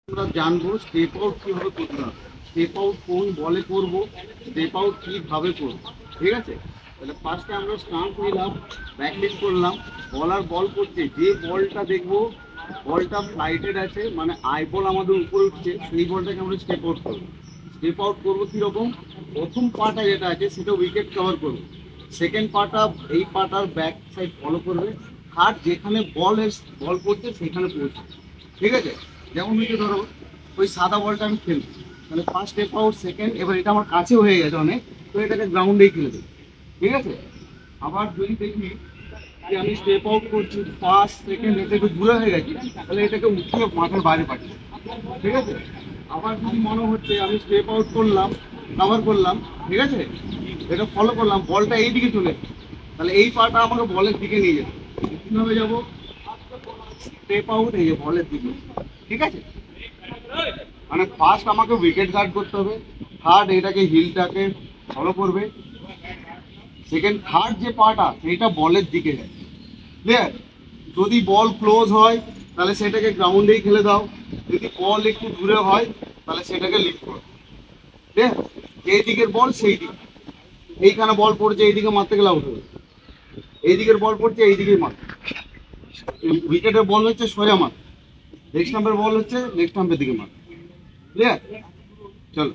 আমরা জানবো step out কিভাবে করতে হবে, স্টেপ আউট কোন বলে করব, স্টেপ আউট কিভাবে করব। ঠিক আছে, তাহলে ফার্স্টে আমরা স্টাম্প নিলাম, প্র্যাকটিস করলাম। বল করছে, যে বলটা দেখবো বলটা ফ্লাইটেড আছে, মানে আই বল আমাদের উপরে উঠছে, সেই বলটাকে আমরা স্টেপ আউট করবো। স্টেপ আউট করবো কীরকম, প্রথম পাটা যেটা আছে সেটা উইকেট কভার করবো, সেকেন্ড পাটা এই পাটার ব্যাক সাইড ফলো করবে, থার্ড যেখানে বল করছে সেখানে পৌঁছে। ঠিক আছে, যেমন হচ্ছে ধরো ওই সাদা বলটা আমি খেলবো, তাহলে ফার্স্ট স্টেপ আউট, সেকেন্ড, এবার এটা আমার কাছে হয়ে গেছে অনেক, তো এটাকে গ্রাউন্ডেই খেলে দেবো। ঠিক আছে, আবার যদি দেখি যে আমি স্টেপ আউট করছি, ফার্স্ট সেকেন্ড এটা একটু দূরে হয়ে গেছি, তাহলে এটাকে উঠিয়ে মাথার বাইরে পাচ্ছি। ঠিক আছে, আবার যদি মনে হচ্ছে আমি স্টেপ আউট করলাম, কভার করলাম, ঠিক আছে, এটা ফলো করলাম, বলটা এই দিকে চলে এসেছে, তাহলে এই পাটা আমাকে বলের দিকে নিয়ে যাবে। কীভাবে যাবো, স্টেপ আউট এই বলের দিকে। ঠিক আছে, মানে ফার্স্ট আমাকে উইকেট গার্ড করতে হবে, থার্ড এটাকে হিলটাকে ফলো করবে, সেকেন্ড থার্ড যে পাটা সেইটা বলের দিকে যায়। ক্লিয়ার, যদি বল ক্লোজ হয় তাহলে সেটাকে গ্রাউন্ডেই খেলে দাও, যদি বল একটু দূরে হয় তাহলে সেটাকে লিফট করো। ক্লিয়ার, এই দিকের বল সেই দিক, এইখানে বল পড়ছে এইদিকে মারতে গেলে আউট হবে, এই দিকের বল পড়ছে এই দিকেই মার, উইকেটের বল হচ্ছে সোজা মার, নেক্সট স্টাম্পের বল হচ্ছে নেক্সট স্টাম্পের দিকে মার। ক্লিয়ার, চলো।